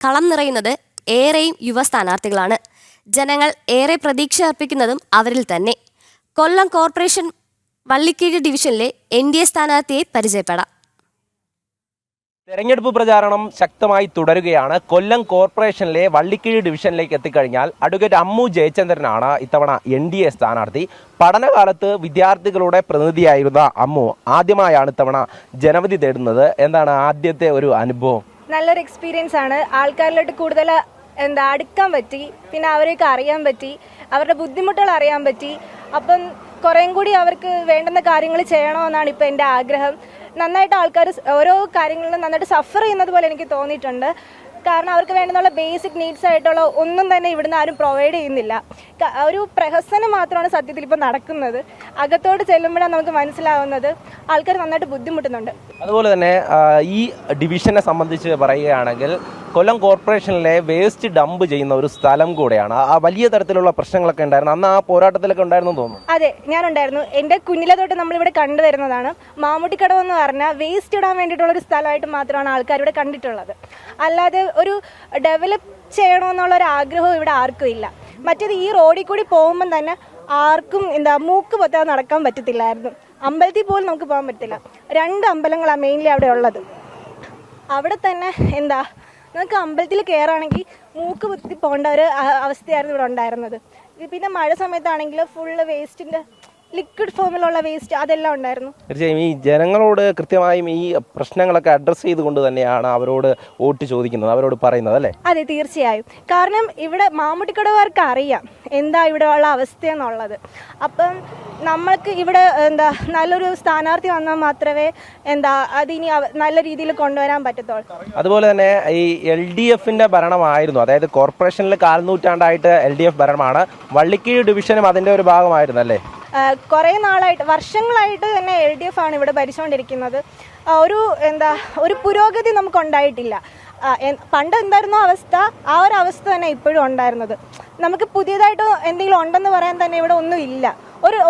കളം നിറയുന്നത് ഏറെയും യുവ സ്ഥാനാർത്ഥികളാണ്. ജനങ്ങൾ ഏറെ പ്രതീക്ഷ അർപ്പിക്കുന്നതും അവരിൽ തന്നെ. കൊല്ലം കോർപ്പറേഷൻ വള്ളിക്കീഴ് ഡിവിഷനിലെ NDA സ്ഥാനാർത്ഥിയെ പരിചയപ്പെടാം. തെരഞ്ഞെടുപ്പ് പ്രചാരണം ശക്തമായി തുടരുകയാണ്. കൊല്ലം കോർപ്പറേഷനിലെ വള്ളിക്കീഴ് ഡിവിഷനിലേക്ക് എത്തിക്കഴിഞ്ഞാൽ അഡ്വക്കേറ്റ് അമ്മു ജയചന്ദ്രനാണ് ഇത്തവണ NDA സ്ഥാനാർത്ഥി. പഠനകാലത്ത് വിദ്യാർത്ഥികളുടെ പ്രതിനിധിയായിരുന്ന അമ്മു ആദ്യമായാണ് ഇത്തവണ ജനവിധി തേടുന്നത്. എന്താണ് ആദ്യത്തെ ഒരു അനുഭവം? നല്ലൊരു എക്സ്പീരിയൻസ് ആണ്. ആൾക്കാരിലോട്ട് കൂടുതൽ അടുക്കാൻ പറ്റി, പിന്നെ അവരെയൊക്കെ അറിയാൻ പറ്റി, അവരുടെ ബുദ്ധിമുട്ടുകൾ അറിയാൻ പറ്റി. അപ്പം കുറേയും കൂടി അവർക്ക് വേണ്ടുന്ന കാര്യങ്ങൾ ചെയ്യണമെന്നാണ് ഇപ്പോൾ എൻ്റെ ആഗ്രഹം. നന്നായിട്ട് ആൾക്കാർ ഓരോ കാര്യങ്ങളിലും നന്നായിട്ട് സഫർ ചെയ്യുന്നത് പോലെ എനിക്ക് തോന്നിയിട്ടുണ്ട്. കാരണം അവർക്ക് വേണ്ടുന്നുള്ള ബേസിക് നീഡ്സ് ആയിട്ടുള്ള ഒന്നും തന്നെ ഇവിടുന്ന് ആരും പ്രൊവൈഡ് ചെയ്യുന്നില്ല. ഒരു പ്രഹസനം മാത്രമാണ് സത്യത്തിൽ ഇപ്പോൾ നടക്കുന്നത്. അകത്തോട്ട് ചെല്ലുമ്പോഴാണ് നമുക്ക് മനസ്സിലാവുന്നത് ആൾക്കാർ നന്നായിട്ട് ബുദ്ധിമുട്ടുന്നുണ്ട്. അതുപോലെ തന്നെ ഈ ഡിവിഷനെ സംബന്ധിച്ച് പറയുകയാണെങ്കിൽ കൊല്ലം കോർപ്പറേഷനിലെ വേസ്റ്റ് ഡംപ് ചെയ്യുന്ന ഒരു സ്ഥലം കൂടെയാണ്. ആ വലിയ തരത്തിലുള്ള പ്രശ്നങ്ങളൊക്കെ ഉണ്ടായിരുന്നു. അന്ന് ആ പോരാട്ടത്തിലൊക്കെ ഉണ്ടായിരുന്നു തോന്നുന്നു. അതെ, ഞാനുണ്ടായിരുന്നു. എൻ്റെ കുഞ്ഞിലെ തൊട്ട് നമ്മളിവിടെ കണ്ടുവരുന്നതാണ്. മാമുട്ടിക്കടവ് എന്ന് പറഞ്ഞാൽ വേസ്റ്റ് ഇടാൻ വേണ്ടിയിട്ടുള്ള ഒരു സ്ഥലമായിട്ട് മാത്രമാണ് ആൾക്കാർ ഇവിടെ കണ്ടിട്ടുള്ളത്. അല്ലാതെ ഒരു ഡെവലപ്പ് ചെയ്യണമെന്നുള്ളൊരു ആഗ്രഹവും ഇവിടെ ആർക്കും ഇല്ല. മറ്റേത് ഈ റോഡിൽ കൂടി പോകുമ്പം തന്നെ ആർക്കും മൂക്ക് പൊത്താതെ നടക്കാൻ പറ്റത്തില്ലായിരുന്നു. അമ്പലത്തിൽ പോലും നമുക്ക് പോകാൻ പറ്റില്ല. 2 അമ്പലങ്ങളാണ് മെയിൻലി അവിടെ ഉള്ളത്. അവിടെ തന്നെ നമുക്ക് അമ്പലത്തിൽ കയറുകയാണെങ്കിൽ മൂക്ക് കുത്തി പോകേണ്ട ഒരു അവസ്ഥയായിരുന്നു ഇവിടെ ഉണ്ടായിരുന്നത്. പിന്നെ മഴ സമയത്താണെങ്കിൽ ഫുള്ള് വേസ്റ്റിൻ്റെ ലിക്വിഡ് ഫോമിലുള്ള വേസ്റ്റ് അതെല്ലാം ഉണ്ടായിരുന്നു. തീർച്ചയായും ഈ ജനങ്ങളോട് കൃത്യമായും ഈ പ്രശ്നങ്ങളൊക്കെ അഡ്രസ്സ് ചെയ്തുകൊണ്ട് തന്നെയാണ് അവരോട് വോട്ട് ചോദിക്കുന്നത്, അവരോട് പറയുന്നത് അല്ലേ? അതെ, തീർച്ചയായും. കാരണം ഇവിടെ മാമുട്ടിക്കടവുകാർക്ക് അറിയാം എന്താ ഇവിടെ ഉള്ള അവസ്ഥയെന്നുള്ളത്. അപ്പം നമ്മൾക്ക് ഇവിടെ നല്ലൊരു സ്ഥാനാർത്ഥി വന്നാൽ മാത്രമേ അതിനി നല്ല രീതിയിൽ കൊണ്ടുവരാൻ പറ്റത്തുള്ളൂ. അതുപോലെ തന്നെ ഈ LDFന്റെ ഭരണമായിരുന്നു, അതായത് കോർപ്പറേഷനിൽ 4 നൂറ്റാണ്ടായിട്ട് LDF ഭരണമാണ്. വള്ളിക്കീഴ് ഡിവിഷനും അതിൻ്റെ ഒരു ഭാഗമായിരുന്നു അല്ലേ? കുറേ നാളായിട്ട്, വർഷങ്ങളായിട്ട് തന്നെ LDF ആണ് ഇവിടെ ഭരിച്ചുകൊണ്ടിരിക്കുന്നത്. ഒരു പുരോഗതി നമുക്കുണ്ടായിട്ടില്ല. പണ്ട് എന്തായിരുന്നോ അവസ്ഥ, ആ ഒരു അവസ്ഥ തന്നെ ഇപ്പോഴും ഉണ്ടായിരുന്നത്. നമുക്ക് പുതിയതായിട്ട് എന്തെങ്കിലും ഉണ്ടെന്ന് പറയാൻ തന്നെ ഇവിടെ ഒന്നും ഇല്ല.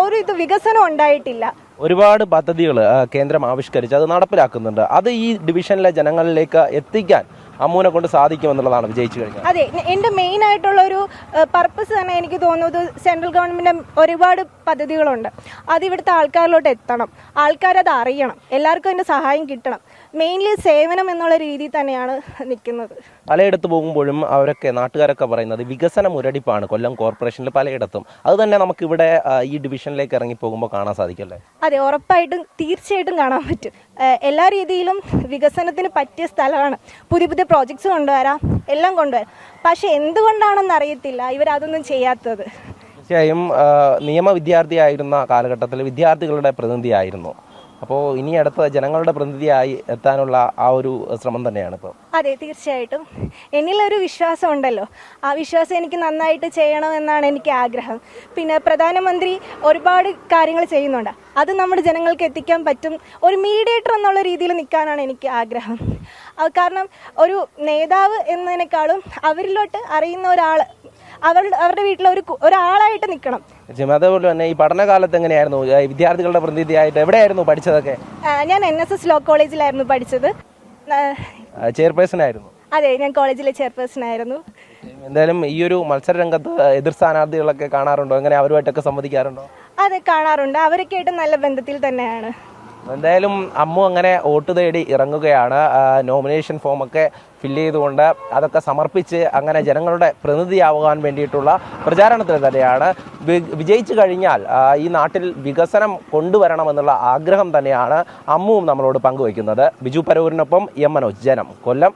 ഒരു വികസനം ഉണ്ടായിട്ടില്ല. ഒരുപാട് പദ്ധതികൾ കേന്ദ്രം ആവിഷ്കരിച്ച് അത് നടപ്പിലാക്കുന്നുണ്ട്. അത് ഈ ഡിവിഷനിലെ ജനങ്ങളിലേക്ക് എത്തിക്കാൻ അമ്മൂനെ കൊണ്ട് സാധിക്കുമെന്നുള്ളതാണ് വിജയിച്ചു കഴിഞ്ഞാൽ. അതെ, എൻ്റെ മെയിൻ ആയിട്ടുള്ള ഒരു പർപ്പസ് തന്നെ എനിക്ക് തോന്നുന്നത് സെൻട്രൽ ഗവൺമെൻറ് ഒരുപാട് പദ്ധതികളുണ്ട്. അത് ഇവിടുത്തെ ആൾക്കാരിലോട്ട് എത്തണം, ആൾക്കാരത് അറിയണം, എല്ലാവർക്കും അതിൻ്റെ സഹായം കിട്ടണം. മെയിൻലി സേവനം എന്നുള്ള രീതിയിൽ തന്നെയാണ് നിൽക്കുന്നത്. പലയിടത്ത് പോകുമ്പോഴും നാട്ടുകാരൊക്കെ പറയുന്നത് വികസന മുരടിപ്പാണ് കൊല്ലം കോർപ്പറേഷനിൽ പലയിടത്തും. അത് തന്നെ നമുക്കിവിടെ ഈ ഡിവിഷനിലേക്ക് ഇറങ്ങി പോകുമ്പോൾ കാണാൻ സാധിക്കല്ലേ? അതെ, ഉറപ്പായിട്ടും തീർച്ചയായിട്ടും കാണാൻ പറ്റും. എല്ലാ രീതിയിലും വികസനത്തിന് പറ്റിയ സ്ഥലമാണ്. പുതിയ പുതിയ പ്രോജക്ട്സ് കൊണ്ടുവരാം, എല്ലാം കൊണ്ടുവരാം. പക്ഷെ എന്തുകൊണ്ടാണെന്ന് അറിയത്തില്ല ഇവരതൊന്നും ചെയ്യാത്തത്. തീർച്ചയായും നിയമ വിദ്യാർത്ഥിയായിരുന്ന കാലഘട്ടത്തിൽ വിദ്യാർത്ഥികളുടെ പ്രതിനിധിയായിരുന്നു. അപ്പോൾ ഇനി അടുത്ത ജനങ്ങളുടെ പ്രതിനിധിയായി എത്താനുള്ള ആ ഒരു ശ്രമം തന്നെയാണ് ഇപ്പോൾ. അതെ, തീർച്ചയായിട്ടും. എന്നിലൊരു വിശ്വാസം ഉണ്ടല്ലോ, ആ വിശ്വാസം എനിക്ക് നന്നായിട്ട് ചെയ്യണമെന്നാണ് എനിക്ക് ആഗ്രഹം. പിന്നെ പ്രധാനമന്ത്രി ഒരുപാട് കാര്യങ്ങൾ ചെയ്യുന്നുണ്ട്, അത് നമ്മുടെ ജനങ്ങൾക്ക് എത്തിക്കാൻ പറ്റും. ഒരു മീഡിയേറ്റർ എന്നുള്ള രീതിയിൽ നിൽക്കാനാണ് എനിക്ക് ആഗ്രഹം. കാരണം ഒരു നേതാവ് എന്നതിനേക്കാളും അവരിലോട്ട് അറിയുന്ന ഒരാൾ, അവരുടെ വീട്ടിൽ ഒരാളായിട്ട് നിൽക്കണം. അതേപോലെ തന്നെ ഈ പഠനകാലത്ത് എങ്ങനെയായിരുന്നു വിദ്യാർത്ഥികളുടെ പ്രതിനിധിയായിട്ട്? എവിടെയായിരുന്നു പഠിച്ചതൊക്കെ? ഞാൻ NSS ലോ കോളേജിലായിരുന്നു പഠിച്ചത്. ചെയർപേഴ്സൺ ആയിരുന്നു? അതെ, ഞാൻ കോളേജിലെ ചെയർപേഴ്സൺ ആയിരുന്നു. എന്തായാലും ഈ ഒരു മത്സര രംഗത്ത് എതിർ സ്ഥാനാർത്ഥികളൊക്കെ കാണാറുണ്ടോ? എങ്ങനെ അവരുമായിട്ടൊക്കെ സംവദിക്കാറുണ്ടോ? അതെ, കാണാറുണ്ട്. അവരൊക്കെ ആയിട്ട് നല്ല ബന്ധത്തിൽ തന്നെയാണ്. എന്തായാലും അമ്മു അങ്ങനെ വോട്ട് തേടി ഇറങ്ങുകയാണ്. നോമിനേഷൻ ഫോമൊക്കെ ഫില്ല് ചെയ്തുകൊണ്ട് അതൊക്കെ സമർപ്പിച്ച് അങ്ങനെ ജനങ്ങളുടെ പ്രതിനിധിയാവാൻ വേണ്ടിയിട്ടുള്ള പ്രചാരണത്തിൽ തന്നെയാണ്. വിജയിച്ചു കഴിഞ്ഞാൽ ഈ നാട്ടിൽ വികസനം കൊണ്ടുവരണമെന്നുള്ള ആഗ്രഹം തന്നെയാണ് അമ്മുവും നമ്മളോട് പങ്കുവയ്ക്കുന്നത്. ബിജു പരൂരിനൊപ്പം M മനോജ്, ജനം, കൊല്ലം.